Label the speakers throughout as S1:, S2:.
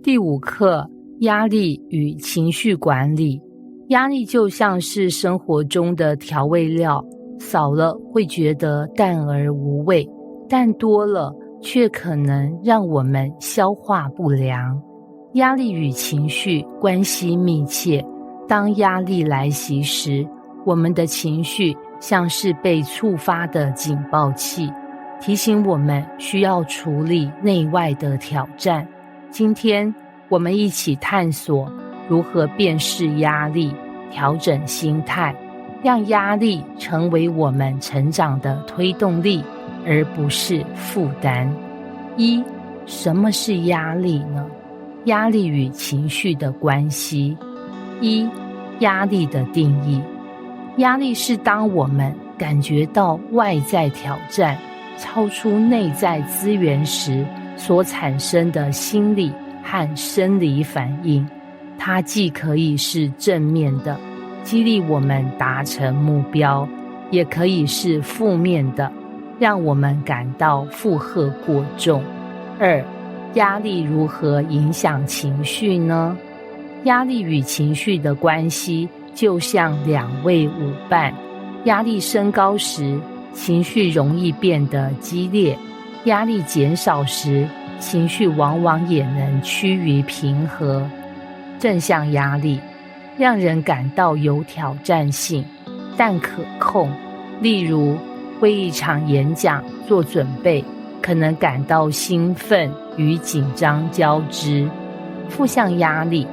S1: 第5课，压力与情绪管理。压力就像是生活中的调味料，少了会觉得淡而无味，但多了却可能让我们消化不良。压力与情绪关系密切，当压力来袭时，我们的情绪像是被触发的警报器，提醒我们需要处理内外的挑战。今天我们一起探索如何辨识压力，调整心态，让压力成为我们成长的推动力，而不是负担。1. 什么是压力呢？压力与情绪的关系。1. 压力的定义。压力是当我们感觉到外在挑战超出内在资源时所产生的心理和生理反应。它既可以是正面的，激励我们达成目标，也可以是负面的，让我们感到负荷过重。2. 压力如何影响情绪呢？压力与情绪的关系就像2位舞伴，压力升高时，情绪容易变得激烈；压力减少时，情绪往往也能趋于平和。正向压力让人感到有挑战性，但可控，例如为一场演讲做准备，可能感到兴奋与紧张交织。负向压力，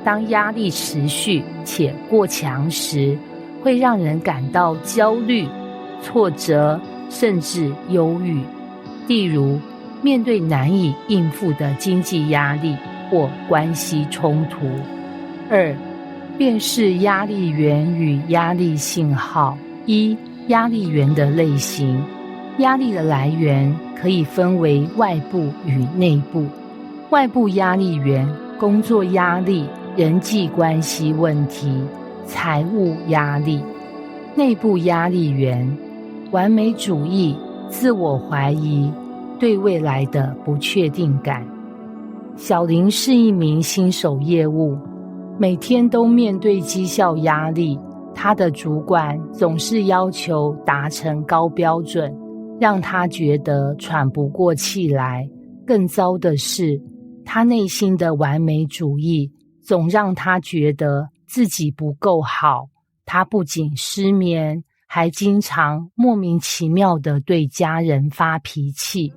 S1: 当压力持续且过强时，会让人感到焦虑、挫折，甚至忧郁。例如，面对难以应付的经济压力或关系冲突。2. 辨识压力源与压力信号。1. 压力源的类型。压力的来源可以分为外部与内部。外部压力源，工作压力、人际关系问题、财务压力。内部压力源，完美主义、自我怀疑、对未来的不确定感。小林是一名新手业务，每天都面对绩效压力，他的主管总是要求达成高标准，让他觉得喘不过气来。更糟的是，他内心的完美主义总让他觉得自己不够好。他不仅失眠，还经常莫名其妙地对家人发脾气。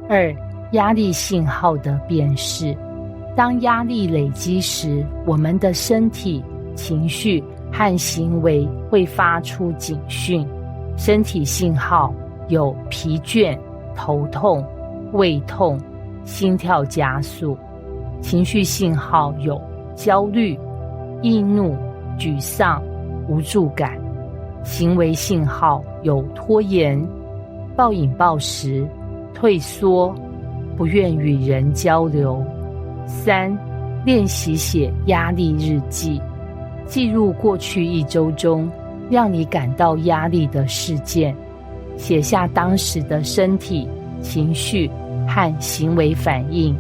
S1: 2. 压力信号的辨识。当压力累积时，我们的身体、情绪和行为会发出警讯。身体信号有疲倦、头痛、胃痛、心跳加速；情绪信号有焦虑、易怒、沮丧、无助感；行为信号有拖延、暴饮暴食、退缩、不愿与人交流。3. 练习写压力日记，记录过去1周中让你感到压力的事件，写下当时的身体、情绪和行为反应，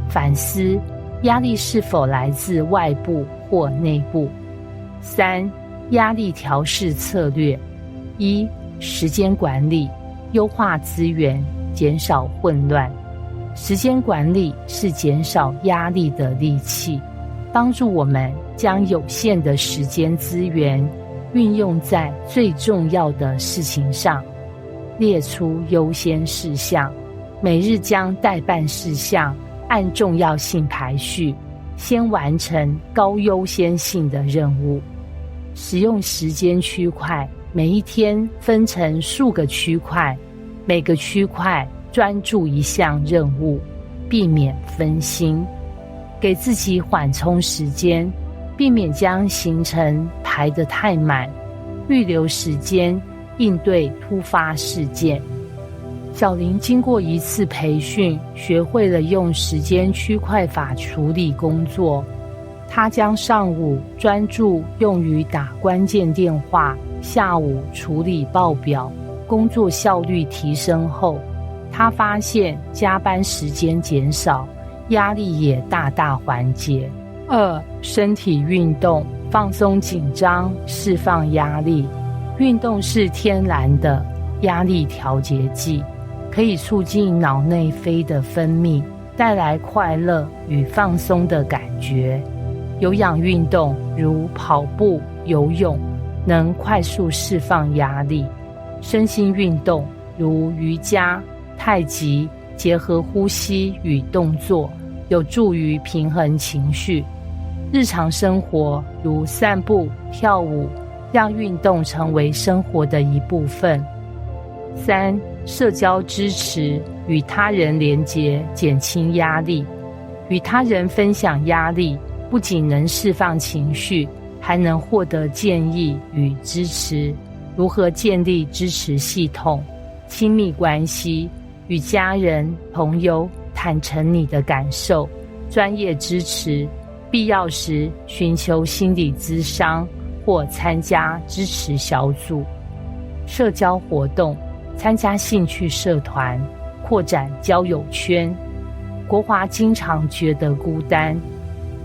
S1: 反思压力是否来自外部或内部。3. 压力调试策略。1. 时间管理，优化资源，减少混乱。时间管理是减少压力的利器，帮助我们将有限的时间资源运用在最重要的事情上。列出优先事项，每日将待办事项按重要性排序，先完成高优先性的任务。使用时间区块，每一天分成数个区块，每个区块专注一项任务，避免分心。给自己缓冲时间，避免将行程排得太满，预留时间应对突发事件。小林经过1次培训，学会了用时间区块法处理工作。他将上午专注用于打关键电话，下午处理报表，工作效率提升后，他发现加班时间减少，压力也大大缓解。2、身体运动，放松紧张，释放压力。运动是天然的压力调节剂，可以促进脑内啡的分泌，带来快乐与放松的感觉。有氧运动如跑步、游泳，能快速释放压力。身心运动如瑜伽、太极，结合呼吸与动作，有助于平衡情绪。日常生活如散步、跳舞，让运动成为生活的一部分。3、社交支持，与他人连结，减轻压力。与他人分享压力，不仅能释放情绪，还能获得建议与支持。如何建立支持系统？亲密关系，与家人、朋友坦诚你的感受，专业支持，必要时寻求心理咨商或参加支持小组。社交活动，参加兴趣社团，扩展交友圈。国华经常觉得孤单，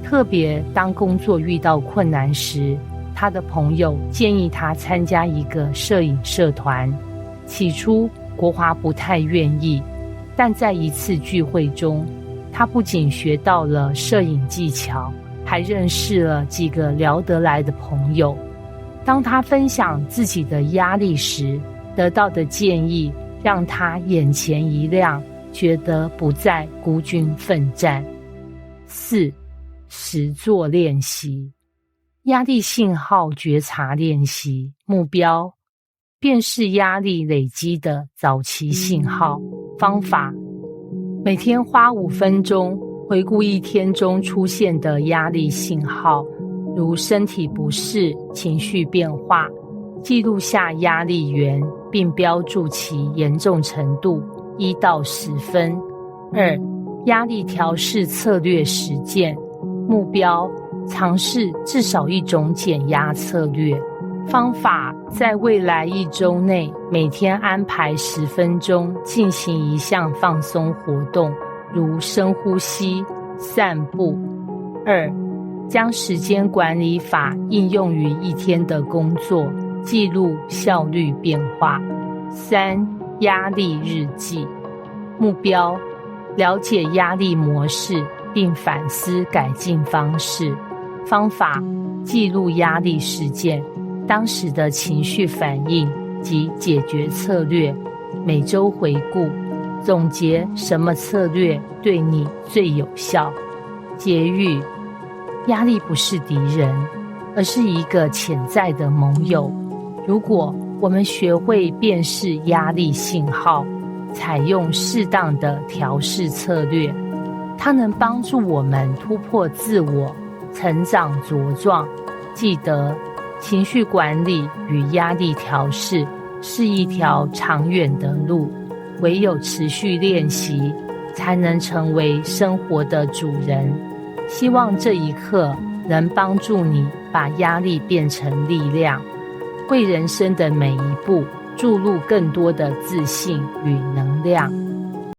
S1: 特别当工作遇到困难时，他的朋友建议他参加一个摄影社团。起初国华不太愿意，但在一次聚会中，他不仅学到了摄影技巧，还认识了几个聊得来的朋友。当他分享自己的压力时，得到的建议让他眼前一亮，觉得不再孤军奋战。4、实作练习，压力信号觉察练习。目标：辨识压力累积的早期信号。方法：每天花5分钟回顾一天中出现的压力信号，如身体不适、情绪变化，记录下压力源，并标注其严重程度1到10分。2、压力调试策略实践。目标：尝试至少一种减压策略。方法：在未来1周内，每天安排10分钟进行一项放松活动，如深呼吸、散步。2、将时间管理法应用于一天的工作，记录效率变化。3、压力日记。目标：了解压力模式，并反思改进方式。方法：记录压力事件、当时的情绪反应及解决策略，每周回顾，总结什么策略对你最有效。结语：压力不是敌人，而是一个潜在的盟友。如果我们学会辨识压力信号，采用适当的调试策略，它能帮助我们突破自我，成长茁壮。记得，情绪管理与压力调试是一条长远的路，唯有持续练习，才能成为生活的主人。希望这一刻能帮助你把压力变成力量，为人生的每一步注入更多的自信与能量。